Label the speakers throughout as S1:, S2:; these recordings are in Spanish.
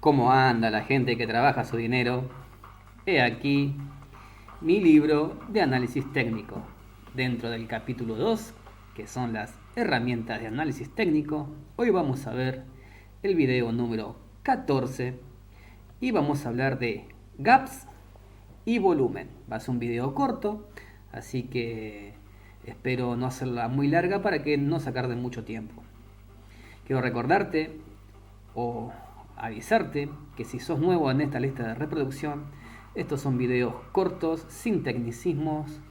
S1: ¿Cómo anda la gente que trabaja su dinero? He aquí mi libro de análisis técnico. Dentro del capítulo 2, que son las herramientas de análisis técnico, hoy vamos a ver el video número 14 y vamos a hablar de gaps y volumen. Va a ser un video corto, así que espero no hacerla muy larga para que no sacar de mucho tiempo. Quiero recordarte o avisarte que si sos nuevo en esta lista de reproducción, estos son videos cortos, sin tecnicismos,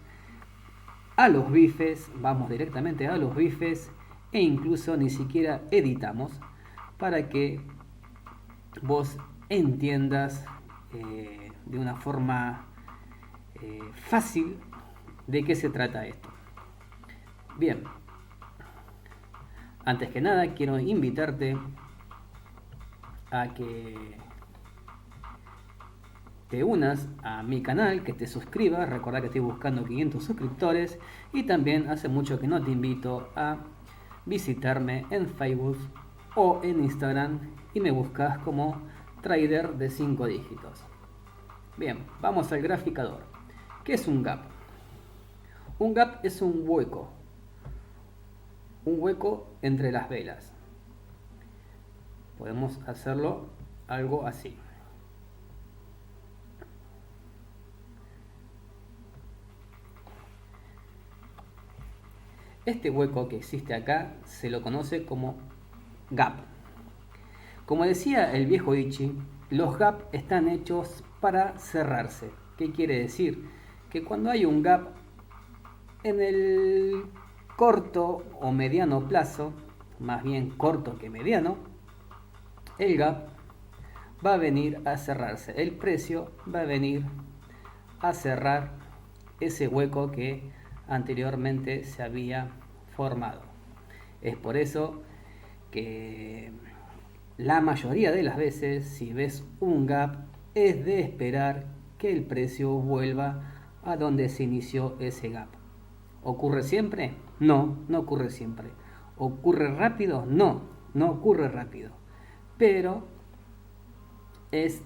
S1: a los bifes, vamos directamente a los bifes e incluso ni siquiera editamos para que vos entiendas de una forma fácil de qué se trata esto. Bien, antes que nada quiero invitarte a que te unas a mi canal, que te suscribas. Recordá que estoy buscando 500 suscriptores y también hace mucho que no te invito a visitarme en Facebook o en Instagram y me buscas como trader de 5 dígitos. Bien, vamos al graficador. ¿Qué es un gap? Un gap es un hueco entre las velas. Podemos hacerlo algo así. Este hueco que existe acá se lo conoce como gap. Como decía el viejo Ichi, los gap están hechos para cerrarse. ¿Qué quiere decir? Que cuando hay un gap en el corto o mediano plazo, más bien corto que mediano, el gap va a venir a cerrarse. El precio va a venir a cerrar ese hueco que anteriormente se había formado. Es por eso que la mayoría de las veces, si ves un gap, es de esperar que el precio vuelva a donde se inició ese gap. ¿Ocurre siempre? No, no ocurre siempre. ¿Ocurre rápido? No, no ocurre rápido. Pero es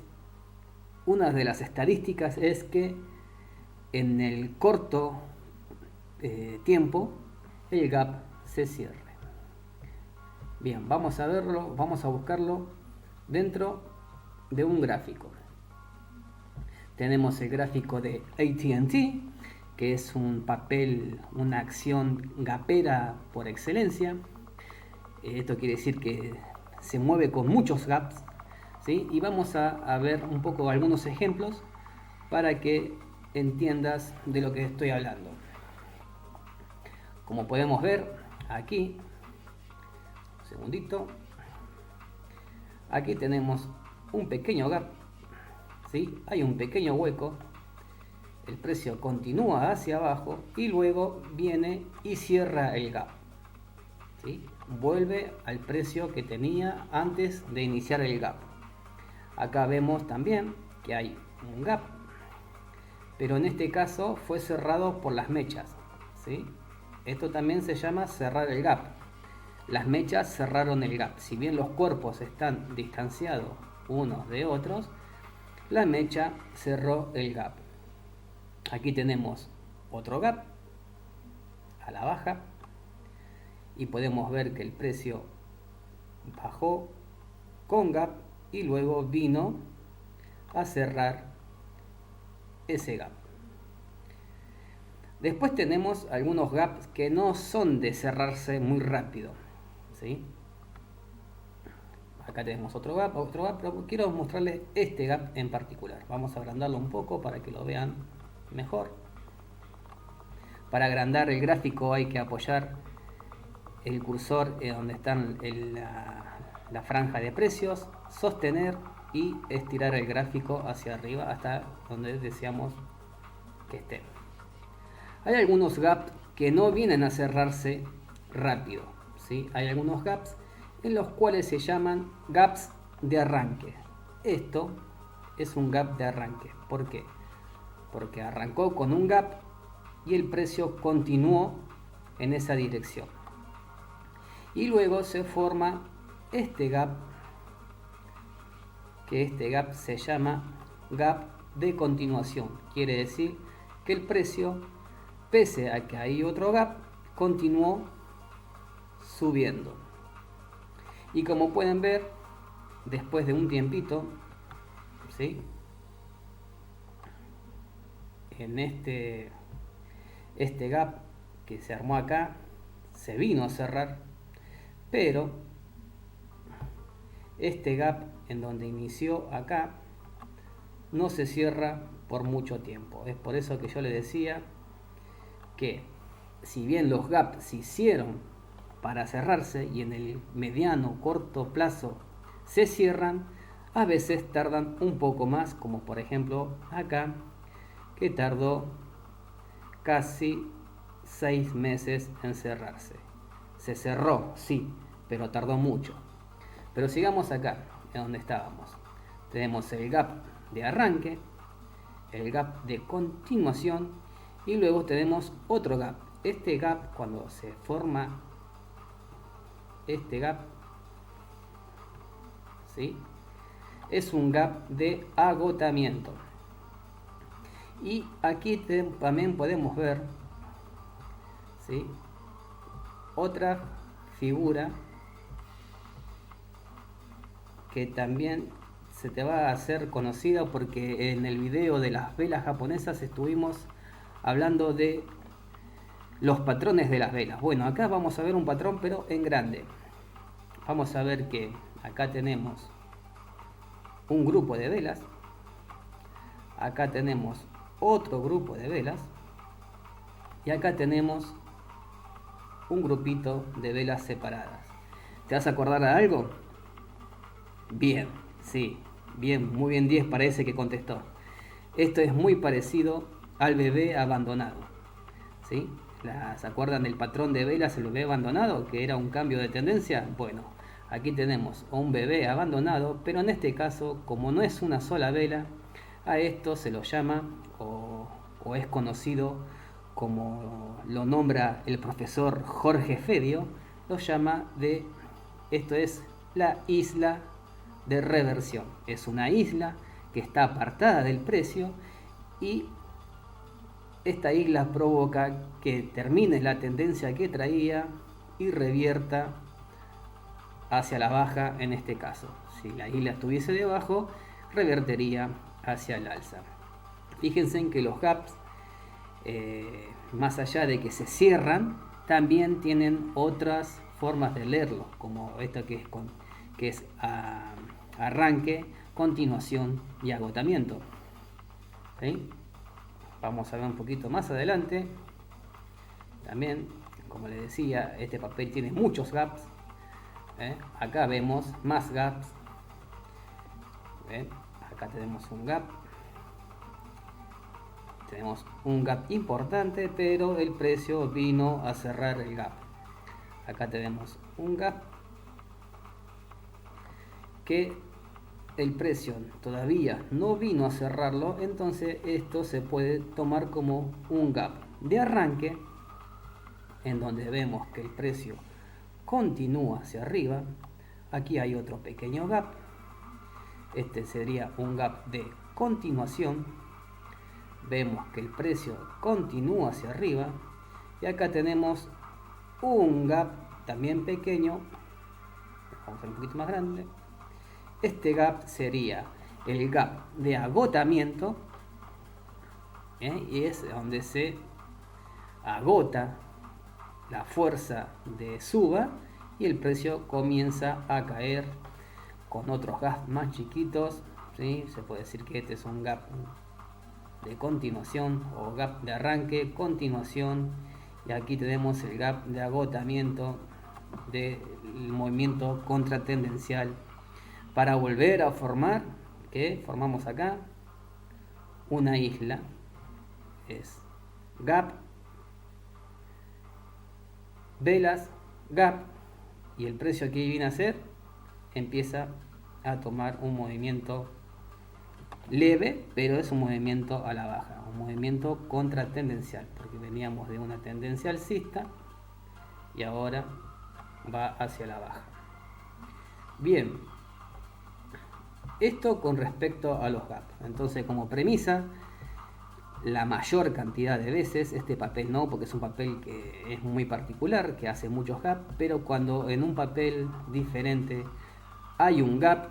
S1: una de las estadísticas es que en el corto tiempo el gap se cierre. Bien, vamos a verlo, vamos a buscarlo dentro de un gráfico. Tenemos el gráfico de AT&T, que es un papel, una acción gapera por excelencia. Esto quiere decir que se mueve con muchos gaps, ¿sí? Y vamos a ver un poco algunos ejemplos para que entiendas de lo que estoy hablando. Como podemos ver aquí, un segundito, aquí tenemos un pequeño gap, ¿sí? Hay un pequeño hueco, el precio continúa hacia abajo y luego viene y cierra el gap, ¿sí? Vuelve al precio que tenía antes de iniciar el gap. Acá vemos también que hay un gap, pero en este caso fue cerrado por las mechas, ¿sí? Esto también se llama cerrar el gap. Las mechas cerraron el gap. Si bien los cuerpos están distanciados unos de otros, la mecha cerró el gap. Aquí tenemos otro gap a la baja y podemos ver que el precio bajó con gap y luego vino a cerrar ese gap. Después tenemos algunos gaps que no son de cerrarse muy rápido, ¿sí? Acá tenemos otro gap, pero quiero mostrarles este gap en particular. Vamos a agrandarlo un poco para que lo vean mejor. Para agrandar el gráfico hay que apoyar el cursor donde está la franja de precios, sostener y estirar el gráfico hacia arriba hasta donde deseamos que esté. Hay algunos gaps que no vienen a cerrarse rápido, ¿sí? Hay algunos gaps en los cuales se llaman gaps de arranque. Esto es un gap de arranque. ¿Por qué? Porque arrancó con un gap y el precio continuó en esa dirección. Y luego se forma este gap que este gap se llama gap de continuación. Quiere decir que el precio, pese a que hay otro gap, continuó subiendo. Y como pueden ver, después de un tiempito, ¿sí? En este gap que se armó acá se vino a cerrar, pero este gap en donde inició acá no se cierra por mucho tiempo. Es por eso que yo le decía que si bien los gaps se hicieron para cerrarse y en el mediano corto plazo se cierran, a veces tardan un poco más, como por ejemplo acá, que tardó casi 6 meses en cerrarse. Se cerró, sí, pero tardó mucho. Pero sigamos acá, en donde estábamos. Tenemos el gap de arranque, el gap de continuación y luego tenemos otro gap. Este gap, cuando se forma este gap, ¿sí?, es un gap de agotamiento. Y aquí también podemos ver, ¿sí?, otra figura que también se te va a hacer conocida, porque en el video de las velas japonesas estuvimos hablando de los patrones de las velas. Bueno, acá vamos a ver un patrón pero en grande. Vamos a ver que acá tenemos un grupo de velas, acá tenemos otro grupo de velas y acá tenemos un grupito de velas separadas. ¿Te vas a acordar de algo? Bien, sí, bien, muy bien, 10 parece que contestó. Esto es muy parecido al bebé abandonado, ¿sí? ¿Se acuerdan del patrón de velas, el bebé abandonado, que era un cambio de tendencia? Bueno, aquí tenemos un bebé abandonado, pero en este caso, como no es una sola vela, a esto se lo llama, o es conocido como lo nombra el profesor Jorge Fedio, lo llama de, esto es la isla de reversión. Es una isla que está apartada del precio y esta isla provoca que termine la tendencia que traía y revierta hacia la baja en este caso. Si la isla estuviese debajo, revertiría hacia el alza. Fíjense en que los gaps, más allá de que se cierran, también tienen otras formas de leerlos, como esta que es arranque, continuación y agotamiento. ¿Sí? Vamos a ver un poquito más adelante. También, como les decía, este papel tiene muchos gaps. Acá vemos más gaps. Acá tenemos un gap. Tenemos un gap importante, pero el precio vino a cerrar el gap. Acá tenemos un gap que el precio todavía no vino a cerrarlo, entonces esto se puede tomar como un gap de arranque, en donde vemos que el precio continúa hacia arriba. Aquí hay otro pequeño gap, este sería un gap de continuación, vemos que el precio continúa hacia arriba, y acá tenemos un gap también pequeño, vamos a hacer un poquito más grande. Este gap sería el gap de agotamiento, y es donde se agota la fuerza de suba y el precio comienza a caer con otros gaps más chiquitos, ¿sí? Se puede decir que este es un gap de continuación o gap de arranque, continuación, y aquí tenemos el gap de agotamiento del movimiento contratendencial, para volver a formar, que formamos acá una isla. Es gap, velas, gap, y el precio aquí viene a ser, empieza a tomar un movimiento leve, pero es un movimiento a la baja, un movimiento contratendencial, porque veníamos de una tendencia alcista y ahora va hacia la baja. Bien, Esto con respecto a los gap. Entonces, como premisa, la mayor cantidad de veces, este papel no, porque es un papel que es muy particular, que hace muchos gap, pero cuando en un papel diferente hay un gap,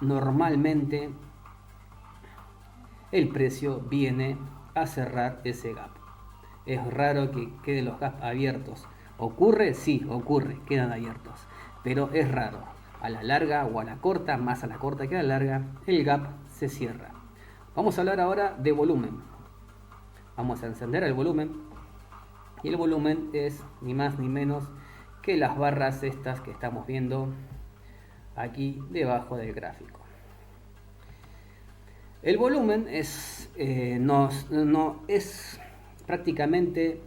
S1: normalmente el precio viene a cerrar ese gap. Es raro que queden los gaps abiertos. ¿Ocurre? Sí, ocurre, quedan abiertos. Pero es raro. A la larga o a la corta, más a la corta que a la larga, el gap se cierra. Vamos a hablar ahora de volumen. Vamos a encender el volumen. Y el volumen es ni más ni menos que las barras estas que estamos viendo aquí debajo del gráfico. El volumen es, es prácticamente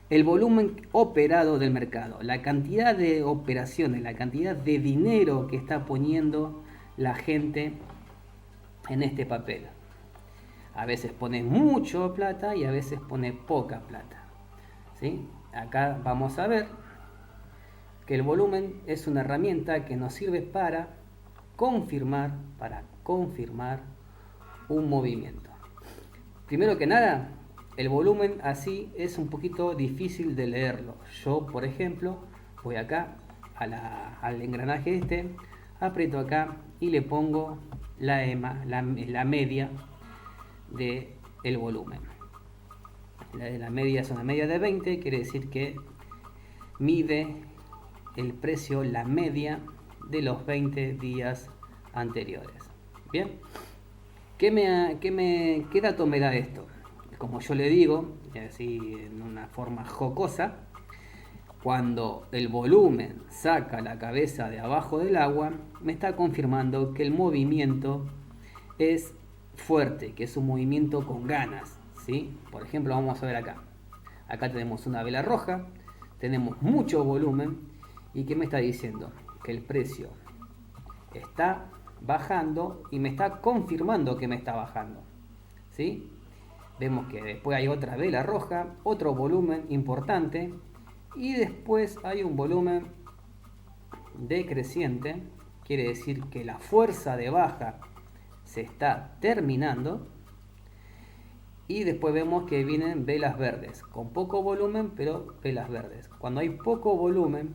S1: el volumen operado del mercado, la cantidad de operaciones, la cantidad de dinero que está poniendo la gente en este papel. A veces pone mucho plata y a veces pone poca plata. ¿Sí? Acá vamos a ver que el volumen es una herramienta que nos sirve para confirmar un movimiento. Primero que nada, el volumen así es un poquito difícil de leerlo. Yo, por ejemplo, voy acá al engranaje este, aprieto acá y le pongo la EMA, la media del volumen. La media es una media de 20, quiere decir que mide el precio, la media de los 20 días anteriores. Bien. ¿Qué dato me da esto? Como yo le digo, así en una forma jocosa, cuando el volumen saca la cabeza de abajo del agua, me está confirmando que el movimiento es fuerte, que es un movimiento con ganas, ¿sí? Por ejemplo, vamos a ver acá. Acá tenemos una vela roja, tenemos mucho volumen, ¿y qué me está diciendo? Que el precio está bajando y me está confirmando que me está bajando, ¿sí? Vemos que después hay otra vela roja, otro volumen importante y después hay un volumen decreciente, quiere decir que la fuerza de baja se está terminando y después vemos que vienen velas verdes, con poco volumen pero velas verdes. Cuando hay poco volumen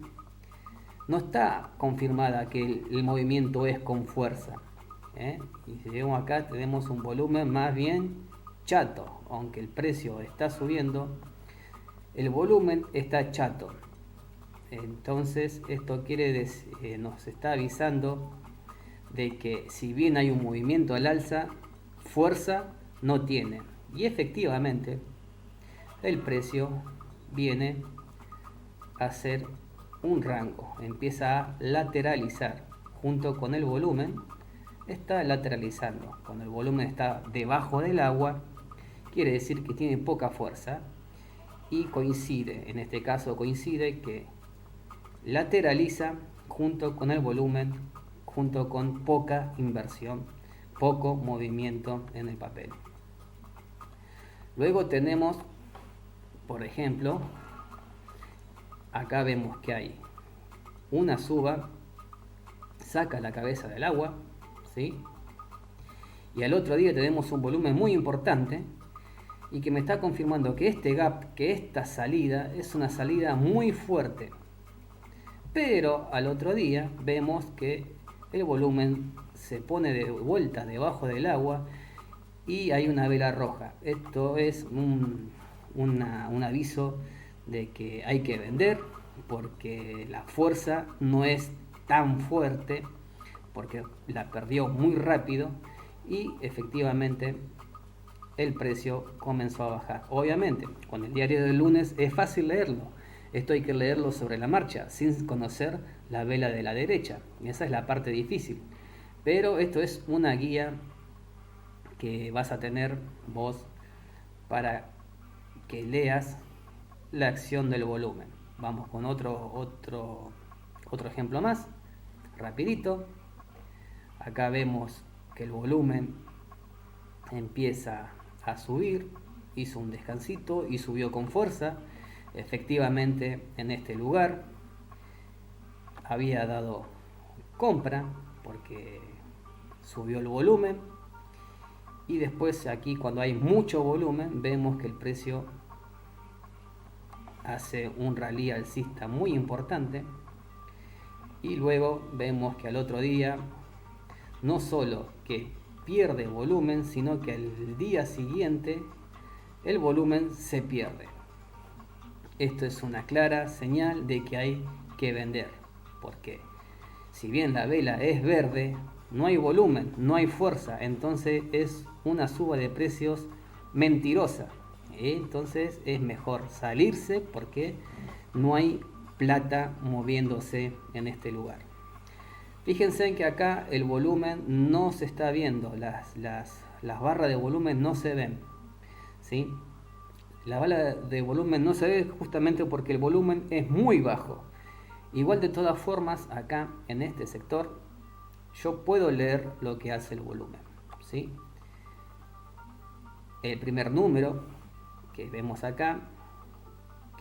S1: no está confirmada que el movimiento es con fuerza, ¿eh? Y si vemos acá tenemos un volumen más bien chato, aunque el precio está subiendo, el volumen está chato. Entonces esto quiere decir, nos está avisando de que si bien hay un movimiento al alza, fuerza no tiene. Y efectivamente el precio viene a ser un rango, empieza a lateralizar junto con el volumen, está lateralizando. Cuando el volumen está debajo del agua, quiere decir que tiene poca fuerza y coincide, en este caso coincide que lateraliza junto con el volumen, junto con poca inversión, poco movimiento en el papel. Luego tenemos, por ejemplo, acá vemos que hay una suba, saca la cabeza del agua, ¿sí? Y al otro día tenemos un volumen muy importante y que me está confirmando que este gap, que esta salida es una salida muy fuerte. Pero al otro día vemos que el volumen se pone de vuelta debajo del agua y hay una vela roja. Esto es un aviso de que hay que vender porque la fuerza no es tan fuerte, porque la perdió muy rápido y efectivamente el precio comenzó a bajar. Obviamente, con el diario del lunes es fácil leerlo. Esto hay que leerlo sobre la marcha, sin conocer la vela de la derecha. Y esa es la parte difícil. Pero esto es una guía que vas a tener vos para que leas la acción del volumen. Vamos con otro ejemplo más, rapidito. Acá vemos que el volumen empieza a subir, hizo un descansito y subió con fuerza. Efectivamente, en este lugar había dado compra porque subió el volumen y después aquí cuando hay mucho volumen vemos que el precio hace un rally alcista muy importante y luego vemos que al otro día no solo que pierde volumen, sino que al día siguiente el volumen se pierde. Esto es una clara señal de que hay que vender, porque si bien la vela es verde, no hay volumen, no hay fuerza, entonces es una suba de precios mentirosa. Entonces es mejor salirse porque no hay plata moviéndose en este lugar. Fíjense que acá el volumen no se está viendo, las barras de volumen no se ven, ¿sí? La bala de volumen no se ve justamente porque el volumen es muy bajo. Igual de todas formas, acá en este sector, yo puedo leer lo que hace el volumen, ¿sí? El primer número que vemos acá,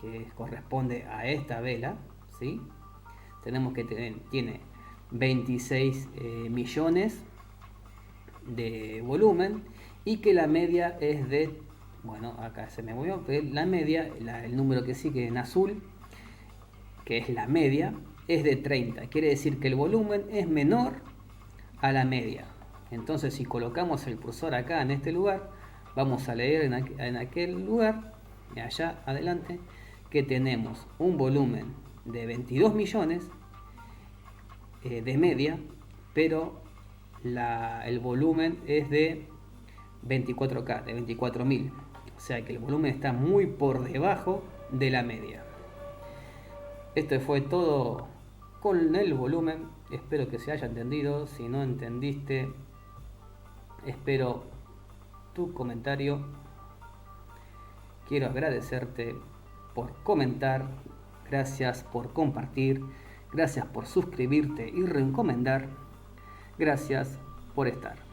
S1: que corresponde a esta vela, ¿sí? Tenemos que tiene 26 millones de volumen y que la media es de, bueno, acá se me movió, pero la media, el número que sigue en azul, que es la media, es de 30. Quiere decir que el volumen es menor a la media. Entonces si colocamos el cursor acá en este lugar, vamos a leer en aquel lugar, y allá adelante, que tenemos un volumen de 22 millones de media, pero el volumen es de 24K, de 24.000. O sea que el volumen está muy por debajo de la media. Esto fue todo con el volumen. Espero que se haya entendido. Si no entendiste, espero tu comentario. Quiero agradecerte por comentar. Gracias por compartir. Gracias por suscribirte y recomendar. Gracias por estar.